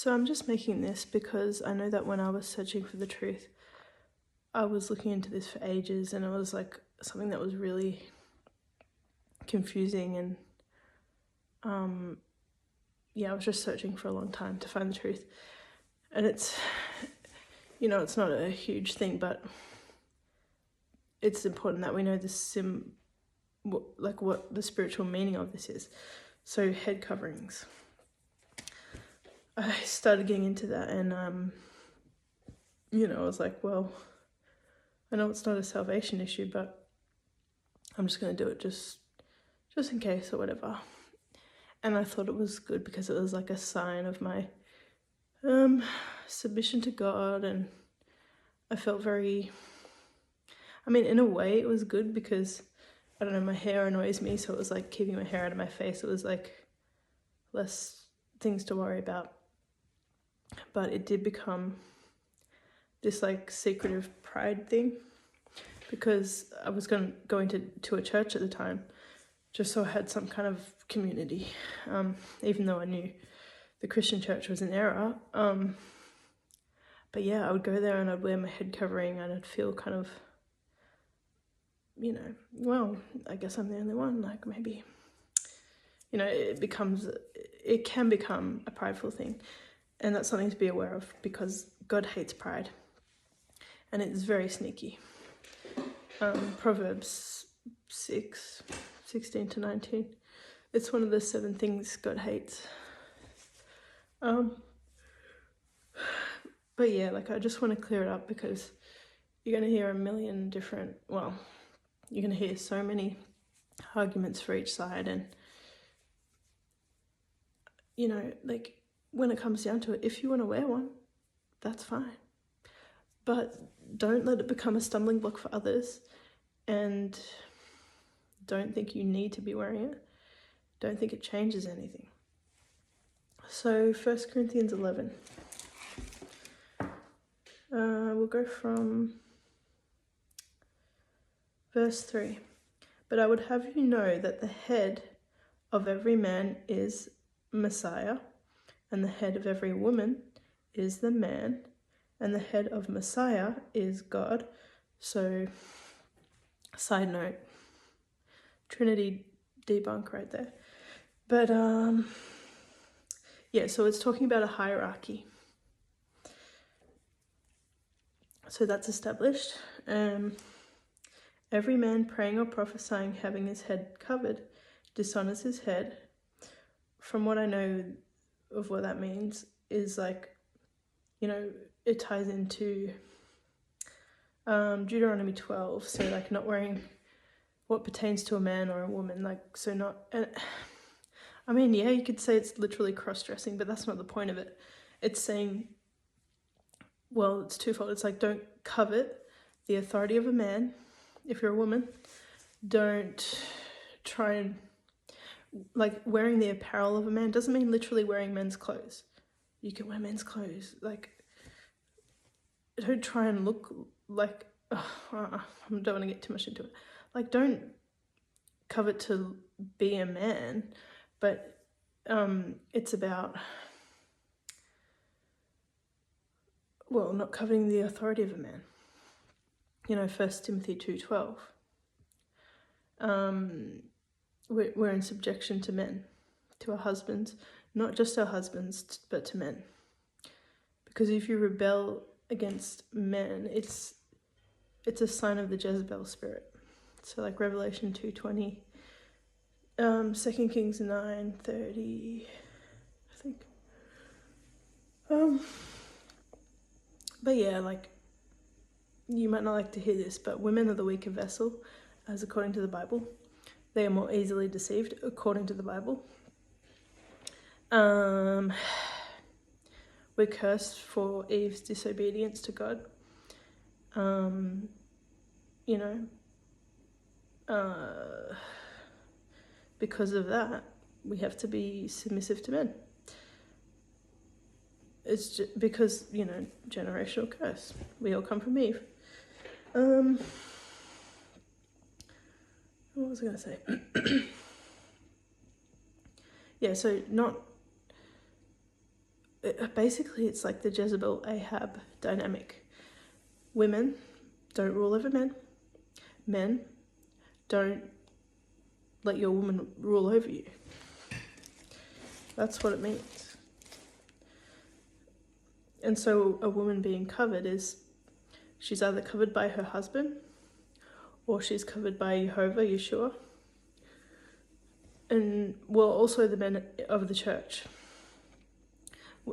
So I'm just making this because I know that when I was searching for the truth, I was looking into this for ages, and it was like something that was really confusing, and I was just searching for a long time to find the truth. And it's, it's not a huge thing, but it's important that we know what the spiritual meaning of this is. So head coverings. I started getting into that, and I was like, well, I know it's not a salvation issue, but I'm just going to do it just in case or whatever. And I thought it was good because it was like a sign of my submission to God, and I felt in a way it was good because, I don't know, my hair annoys me, so it was like keeping my hair out of my face. It was like less things to worry about. But it did become this like secretive pride thing, because I was going to a church at the time just so I had some kind of community, even though I knew the Christian church was an error. But yeah, I would go there and I'd wear my head covering, and I'd feel kind of, well, I guess I'm the only one, like maybe, it can become a prideful thing. And that's something to be aware of, because God hates pride, and it's very sneaky. Proverbs 6:16-19. It's one of the 7 things God hates. But yeah, I just want to clear it up, because you're going to hear a million different, you're going to hear so many arguments for each side, and, when it comes down to it, if you want to wear one, that's fine. But don't let it become a stumbling block for others, and don't think you need to be wearing it. Don't think it changes anything. So 1 Corinthians 11. We'll go from verse 3. But I would have you know that the head of every man is Messiah, and the head of every woman is the man, and the head of Messiah is God. So, side note, Trinity debunk right there. But, so it's talking about a hierarchy. So that's established. Every man praying or prophesying having his head covered dishonors his head. From what I know of what that means is it ties into Deuteronomy 12. So not wearing what pertains to a man or a woman. You could say it's literally cross-dressing, but that's not the point of it. It's saying, it's twofold. It's don't covet the authority of a man. If you're a woman, don't try and wearing the apparel of a man doesn't mean literally wearing men's clothes. You can wear men's clothes. Don't try and look like, I don't want to get too much into it. Don't covet to be a man, but it's about, not coveting the authority of a man. 1 Timothy 2:12. We're in subjection to men, to our husbands, not just our husbands, but to men. Because if you rebel against men, it's a sign of the Jezebel spirit. So Revelation 2:20, 2 Kings 9:30, I think. But you might not like to hear this, but women are the weaker vessel, as according to the Bible. They are more easily deceived, according to the Bible. We're cursed for Eve's disobedience to God. Because of that, we have to be submissive to men. It's just because, generational curse. We all come from Eve. What was I going to say? So basically it's like the Jezebel Ahab dynamic. Women, don't rule over men. Men, don't let your woman rule over you. That's what it means. And so a woman being covered is, she's either covered by her husband, or she's covered by Jehovah, Yeshua, and well, also the men of the church.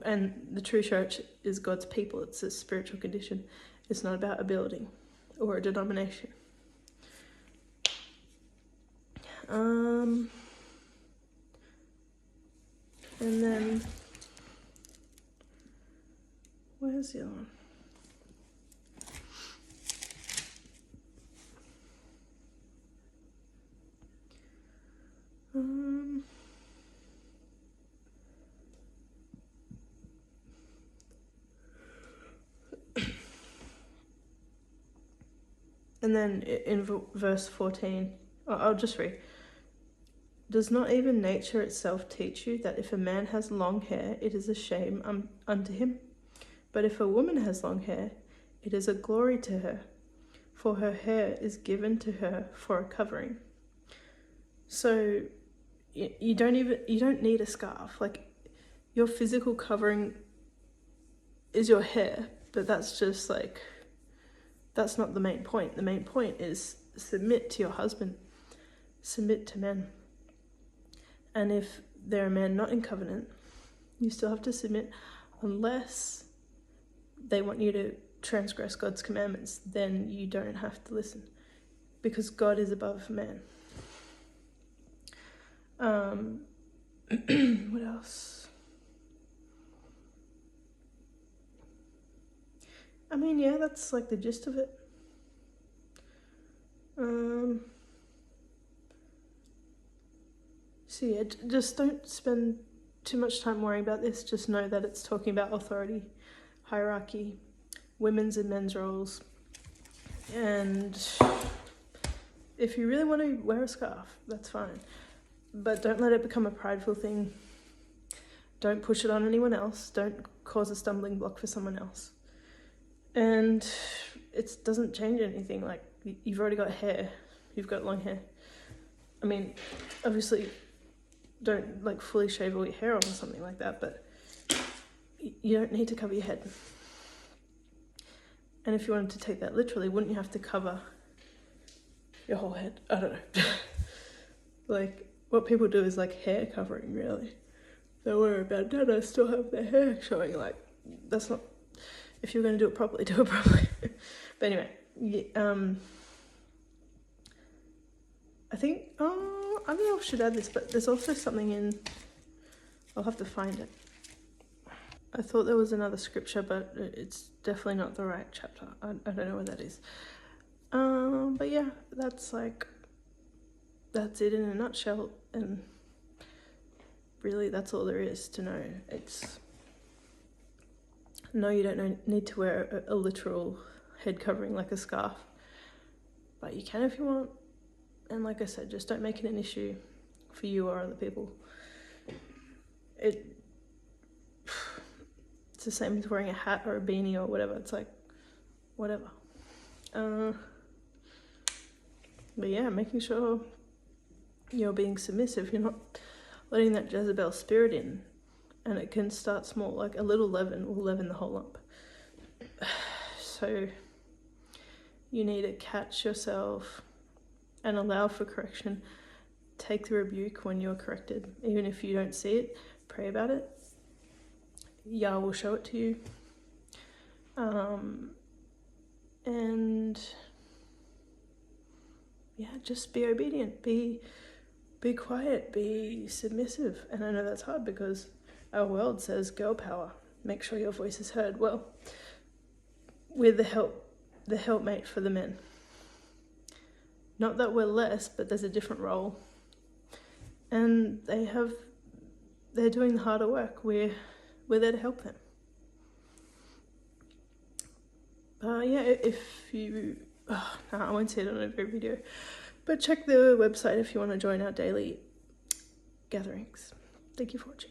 And the true church is God's people. It's a spiritual condition. It's not about a building or a denomination. And then, where's the other one? And then in verse 14, I'll just read. Does not even nature itself teach you that if a man has long hair, it is a shame unto him? But if a woman has long hair, it is a glory to her, for her hair is given to her for a covering. So you don't need a scarf. Like, your physical covering is your hair, but that's just like, that's not the main point. The main point is submit to your husband, submit to men. And if they're a man not in covenant, you still have to submit, unless they want you to transgress God's commandments. Then you don't have to listen, because God is above man. What else? I mean, yeah, that's like the gist of it. So yeah, just don't spend too much time worrying about this. Just know that it's talking about authority, hierarchy, women's and men's roles. And if you really want to wear a scarf, that's fine. But don't let it become a prideful thing. Don't push it on anyone else. Don't cause a stumbling block for someone else. And it doesn't change anything. Like, you've already got hair. You've got long hair. I mean, obviously, don't like fully shave all your hair off or something like that, but you don't need to cover your head. And if you wanted to take that literally, wouldn't you have to cover your whole head? I don't know. Like, what people do is like hair covering, really. They wear a bandana, still have their hair showing. Like, that's not, if you're going to do it properly, do it properly. But anyway, I think, I don't know if I should add this, but there's also something in, I'll have to find it. I thought there was another scripture, but it's definitely not the right chapter. I don't know what that is. But yeah, that's it in a nutshell. And really, that's all there is to know. No, you don't need to wear a literal head covering like a scarf, but you can if you want. And like I said, just don't make it an issue for you or other people. It's the same as wearing a hat or a beanie or whatever. It's like, whatever. But yeah, making sure you're being submissive. You're not letting that Jezebel spirit in. And it can start small, like a little leaven will leaven the whole lump. So you need to catch yourself and allow for correction. Take the rebuke when you're corrected. Even if you don't see it, pray about it. Yah will show it to you. And yeah, just be obedient. Be quiet. Be submissive. And I know that's hard because our world says girl power. Make sure your voice is heard. Well, we're the helpmate for the men. Not that we're less, but there's a different role. And they're doing the harder work. We're there to help them. Yeah, if you, I won't say it on every video, but check the website if you want to join our daily gatherings. Thank you for watching.